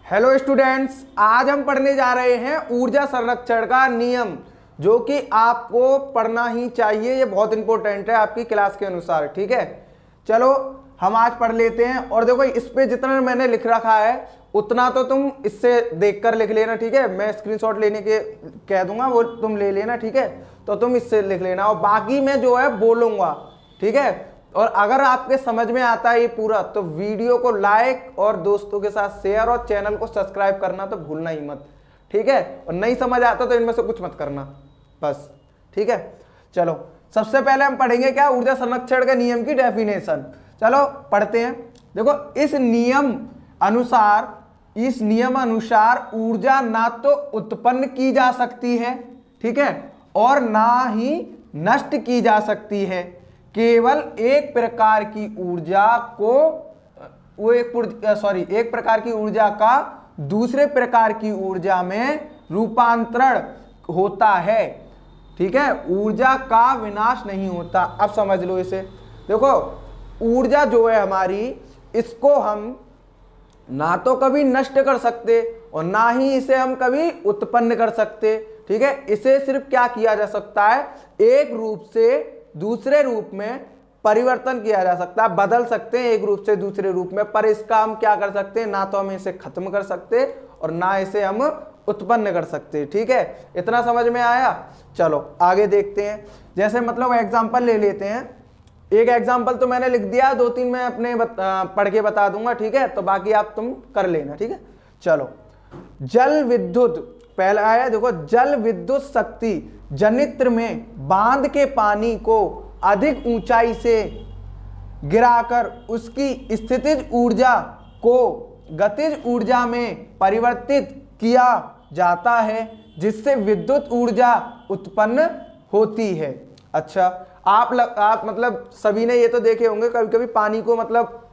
Hello students, आज हम पढ़ने जा रहे हैं ऊर्जा संरक्षण का नियम, जो कि आपको पढ़ना ही चाहिए। ये बहुत इंपॉर्टेंट है आपकी क्लास के अनुसार। ठीक है, चलो हम आज पढ़ लेते हैं। और देखो, इस पे जितना मैंने लिख रखा है उतना तो तुम इससे देखकर लिख लेना। ठीक है, मैं स्क्रीनशॉट लेने के कह दूंगा, वो तुम ले लेना। ठीक है, तो तुम इससे लिख लेना और बाकी मैं जो है बोलूंगा। ठीक है, और अगर आपके समझ में आता है ये पूरा, तो वीडियो को लाइक और दोस्तों के साथ शेयर और चैनल को सब्सक्राइब करना तो भूलना ही मत। ठीक है, और नहीं समझ आता तो इनमें से कुछ मत करना बस। ठीक है, चलो सबसे पहले हम पढ़ेंगे क्या, ऊर्जा संरक्षण के नियम की डेफिनेशन। चलो पढ़ते हैं। देखो, इस नियम अनुसार ऊर्जा ना तो उत्पन्न की जा सकती है, ठीक है, और ना ही नष्ट की जा सकती है। केवल एक प्रकार की ऊर्जा का दूसरे प्रकार की ऊर्जा में रूपांतरण होता है। ठीक है, ऊर्जा का विनाश नहीं होता। अब समझ लो इसे। देखो, ऊर्जा जो है हमारी, इसको हम ना तो कभी नष्ट कर सकते और ना ही इसे हम कभी उत्पन्न कर सकते। ठीक है, इसे सिर्फ क्या किया जा सकता है, एक रूप से दूसरे रूप में परिवर्तन किया जा सकता है, बदल सकते हैं एक रूप से दूसरे रूप में। पर इसका हम क्या कर सकते हैं, ना तो हम इसे खत्म कर सकते और ना इसे हम उत्पन्न कर सकते। ठीक है, इतना समझ में आया। चलो आगे देखते हैं। जैसे मतलब एग्जांपल ले लेते हैं। एक एग्जांपल तो मैंने लिख दिया, दो तीन मैं अपने पढ़ के बता दूंगा। ठीक है, तो बाकी आप तुम कर लेना। ठीक है, चलो। जल विद्युत पहला आया। देखो, जल विद्युत शक्ति जनित्र में बांध के पानी को अधिक ऊंचाई से गिराकर उसकी स्थितिज ऊर्जा को गतिज ऊर्जा में परिवर्तित किया जाता है, जिससे विद्युत ऊर्जा उत्पन्न होती है। अच्छा, आप मतलब सभी ने ये तो देखे होंगे, कभी कभी पानी को मतलब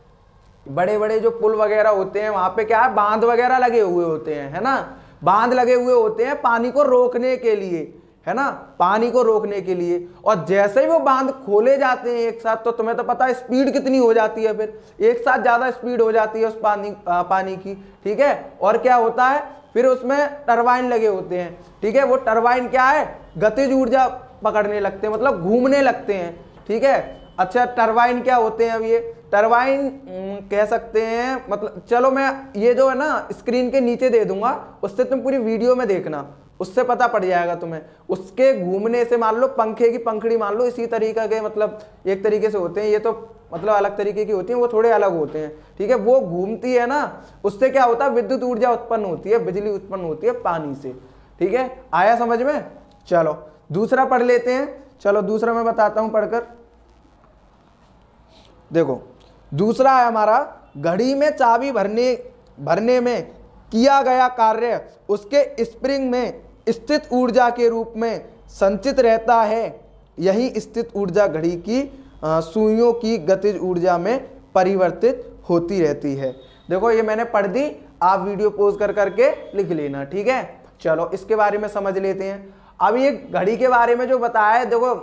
बड़े बड़े जो पुल वगैरह होते हैं वहां पे क्या है, बांध वगैरह लगे हुए होते हैं, है ना। बांध लगे हुए होते हैं पानी को रोकने के लिए, है ना, पानी को रोकने के लिए। और जैसे ही वो बांध खोले जाते हैं एक साथ, तो तुम्हें तो पता है स्पीड कितनी हो जाती है, फिर एक साथ ज्यादा स्पीड हो जाती है उस पानी की। ठीक है, और क्या होता है, फिर उसमें टरबाइन लगे होते हैं। ठीक है, वो टरबाइन क्या है, गतिज ऊर्जा पकड़ने लगते हैं, मतलब घूमने लगते हैं। ठीक है, अच्छा, टरबाइन क्या होते हैं, अब ये टरबाइन कह सकते हैं, मतलब चलो मैं ये जो है ना स्क्रीन के नीचे दे दूंगा, उससे तुम पूरी वीडियो में देखना, उससे पता पड़ जाएगा तुम्हें। उसके घूमने से, मान लो पंखे की पंखड़ी मान लो, इसी तरीके के मतलब एक तरीके से होते हैं। ये तो मतलब अलग तरीके की होती है, वो थोड़े अलग होते हैं। ठीक है, वो घूमती है ना, उससे क्या होता है, विद्युत ऊर्जा उत्पन्न होती है, बिजली उत्पन्न होती है पानी से। ठीक है, आया समझ में। चलो दूसरा पढ़ लेते हैं। चलो दूसरा मैं बताता हूं पढ़कर। देखो, दूसरा है हमारा, घड़ी में चाबी भरने में किया गया कार्य उसके स्प्रिंग में स्थित ऊर्जा के रूप में संचित रहता है। यही स्थित ऊर्जा घड़ी की सुइयों की गतिज ऊर्जा में परिवर्तित होती रहती है। देखो, ये मैंने पढ़ दी, आप वीडियो पॉज कर करके लिख लेना। ठीक है, चलो इसके बारे में समझ लेते हैं। अब ये घड़ी के बारे में जो बताया है, देखो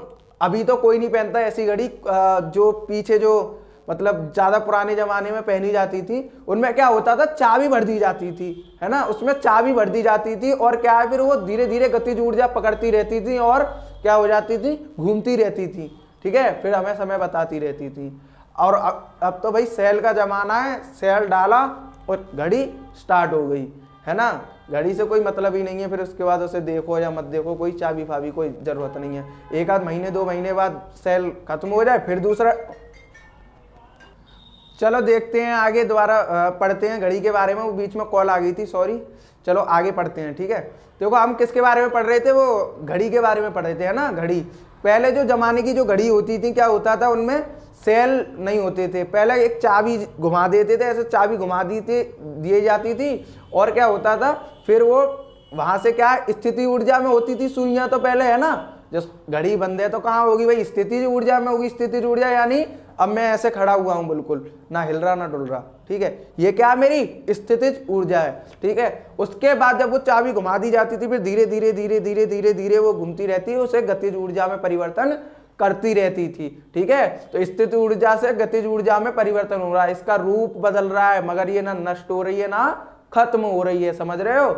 अभी तो कोई नहीं पहनता ऐसी घड़ी। जो पीछे जो मतलब ज्यादा पुराने जमाने में पहनी जाती थी, उनमें क्या होता था, चाबी भर दी जाती थी, है ना, उसमें चाबी भर दी जाती थी। और क्या है, फिर वो धीरे धीरे गतिज ऊर्जा पकड़ती रहती थी और क्या हो जाती थी, घूमती रहती थी। ठीक है, फिर हमें समय बताती रहती थी। और अब तो भाई सेल का जमाना है, सेल डाला और घड़ी स्टार्ट हो गई, है ना। घड़ी से कोई मतलब ही नहीं है, फिर उसके बाद उसे देखो या मत देखो, कोई चाबी फाबी कोई जरूरत नहीं है। एक आध महीने 2 महीने बाद सेल खत्म हो जाए, फिर दूसरा। चलो देखते हैं आगे, दोबारा पढ़ते हैं घड़ी के बारे में। वो बीच में कॉल आ गई थी, सॉरी। चलो आगे पढ़ते हैं। ठीक है, देखो हम किसके बारे में पढ़ रहे थे, वो घड़ी के बारे में पढ़ रहे थे, है ना। घड़ी, पहले जो जमाने की जो घड़ी होती थी, क्या होता था, उनमें सेल नहीं होते थे। पहले एक चाबी घुमा देते थे, ऐसे चाबी घुमा दिए जाती थी, और क्या होता था, फिर वो वहां से क्या स्थिति ऊर्जा में होती थी सुइयां, तो पहले, है ना। जब घड़ी बंद है तो कहाँ होगी भाई, स्थिति ऊर्जा में होगी। स्थिति ऊर्जा यानी अब मैं ऐसे खड़ा हुआ हूं, बिल्कुल ना हिल रहा ना डुल रहा। ठीक है, ये क्या मेरी स्थितिज ऊर्जा है। ठीक है, उसके बाद जब वो चाबी घुमा दी जाती थी, फिर धीरे धीरे धीरे धीरे धीरे धीरे वो घूमती रहती है, उसे गतिज ऊर्जा में परिवर्तन करती रहती थी। ठीक है, तो स्थिति ऊर्जा से गतिज ऊर्जा में परिवर्तन हो रहा है, इसका रूप बदल रहा है, मगर ये ना नष्ट हो रही है ना खत्म हो रही है। समझ रहे हो?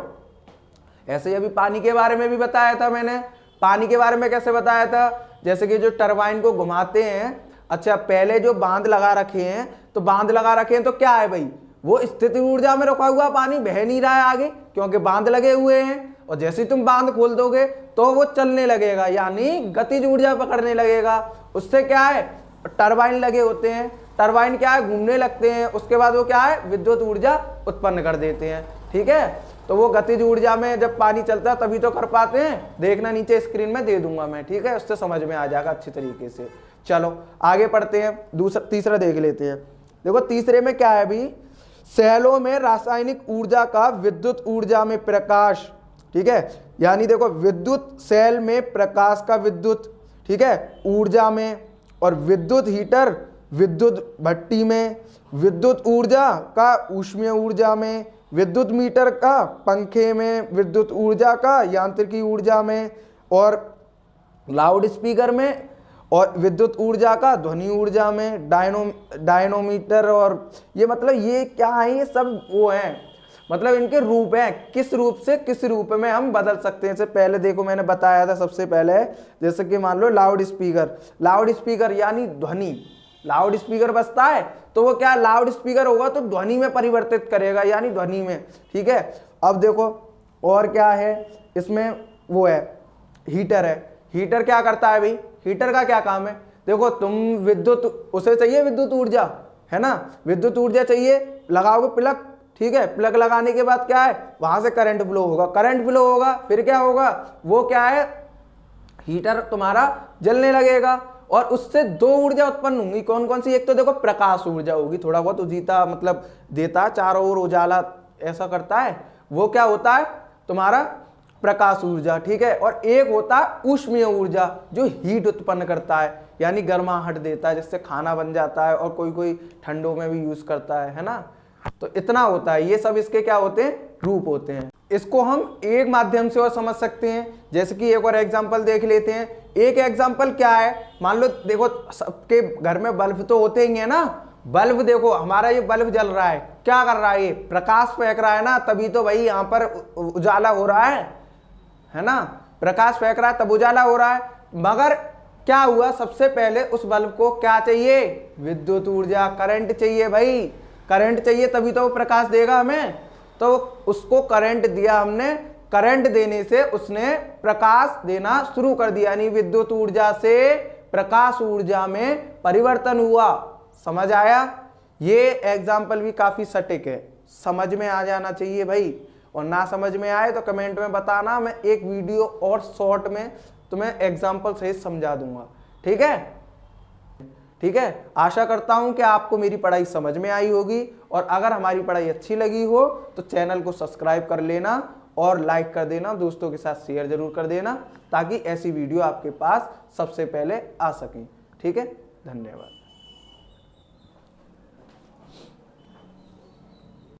ऐसे ही अभी पानी के बारे में भी बताया था मैंने। पानी के बारे में कैसे बताया था? जैसे कि जो टरबाइन को घुमाते हैं, अच्छा पहले जो बांध लगा रखे हैं, तो बांध लगा रखे हैं तो क्या है भाई, वो स्थिति ऊर्जा में रुका हुआ पानी बह नहीं रहा है आगे, क्योंकि बांध लगे हुए हैं। और जैसे ही तुम बांध खोल दोगे तो वो चलने लगेगा, यानी गतिज ऊर्जा पकड़ने लगेगा। उससे क्या है, टरबाइन लगे होते हैं, टरबाइन क्या है, घूमने लगते हैं, उसके बाद वो क्या है, विद्युत ऊर्जा उत्पन्न कर देते हैं। ठीक है, तो वो गतिज ऊर्जा में जब पानी चलता है तभी तो कर पाते हैं। देखना नीचे स्क्रीन में दे दूंगा मैं, ठीक है, उससे समझ में आ जाएगा अच्छी तरीके से। चलो आगे पढ़ते हैं, तीसरा देख लेते हैं। देखो तीसरे में क्या है अभी, सेलों में रासायनिक ऊर्जा का विद्युत ऊर्जा में प्रकाश। ठीक है, यानी देखो विद्युत सेल में प्रकाश का विद्युत, ठीक है, ऊर्जा में, और विद्युत हीटर विद्युत भट्टी में, विद्युत ऊर्जा का ऊष्मीय ऊर्जा में, विद्युत मीटर का पंखे में, विद्युत ऊर्जा का यांत्रिकी ऊर्जा में, और लाउड स्पीकर में, और विद्युत ऊर्जा का ध्वनि ऊर्जा में, डायनोमीटर। और ये मतलब ये क्या है, ये सब वो हैं, मतलब इनके रूप हैं, किस रूप से किस रूप में हम बदल सकते हैं। इससे पहले देखो मैंने बताया था सबसे पहले, जैसे कि मान लो लाउड स्पीकर, लाउड स्पीकर यानी ध्वनि, लाउड स्पीकर बजता है तो वो क्या, लाउड स्पीकर होगा तो ध्वनि में परिवर्तित करेगा, यानी ध्वनि में। ठीक है, अब देखो और क्या है इसमें, वो है हीटर है। हीटर क्या करता है भाई, हीटर का क्या काम है, देखो तुम विद्युत, उसे चाहिए विद्युत ऊर्जा, है ना, विद्युत ऊर्जा चाहिए, लगाओगे प्लग, ठीक है, प्लग लगाने के बाद क्या है, वहां से करंट फ्लो होगा, करंट फ्लो होगा, फिर क्या होगा, वो क्या है, हीटर तुम्हारा जलने लगेगा, और उससे दो ऊर्जा उत्पन्न होंगी। कौन कौन सी, एक तो देखो प्रकाश ऊर्जा होगी, थोड़ा बहुत उजीता मतलब देता, चारों ओर उजाला ऐसा करता है, वो क्या होता है तुम्हारा प्रकाश ऊर्जा। ठीक है, और एक होता है ऊष्मीय ऊर्जा, जो हीट उत्पन्न करता है, यानी गर्माहट देता है, जिससे खाना बन जाता है, और कोई कोई ठंडों में भी यूज करता है ना। तो इतना होता है, ये सब इसके क्या होते हैं, रूप होते हैं। इसको हम एक माध्यम से और समझ सकते हैं, जैसे कि एक और एग्जांपल देख लेते हैं। एक एग्जांपल क्या है, मान लो देखो सबके घर में बल्ब तो होते ही है ना, बल्ब देखो हमारा ये बल्ब जल रहा है, क्या कर रहा है, ये प्रकाश फेंक रहा है ना, तभी तो भाई यहाँ पर उजाला हो रहा है ना, प्रकाश फेंक रहा है तब उजाला हो रहा है। मगर क्या हुआ, सबसे पहले उस बल्ब को क्या चाहिए, विद्युत ऊर्जा, करंट चाहिए भाई, करंट चाहिए तभी तो वो प्रकाश देगा हमें। तो उसको करंट दिया हमने, करंट देने से उसने प्रकाश देना शुरू कर दिया, यानी विद्युत ऊर्जा से प्रकाश ऊर्जा में परिवर्तन हुआ। समझ आया? ये एग्जाम्पल भी काफी सटीक है, समझ में आ जाना चाहिए भाई। और ना समझ में आए तो कमेंट में बताना, मैं एक वीडियो और शॉर्ट में तुम्हें एग्जाम्पल सहित समझा दूंगा। ठीक है, ठीक है, आशा करता हूं कि आपको मेरी पढ़ाई समझ में आई होगी, और अगर हमारी पढ़ाई अच्छी लगी हो तो चैनल को सब्सक्राइब कर लेना और लाइक कर देना, दोस्तों के साथ शेयर जरूर कर देना, ताकि ऐसी वीडियो आपके पास सबसे पहले आ सकें। ठीक है, धन्यवाद।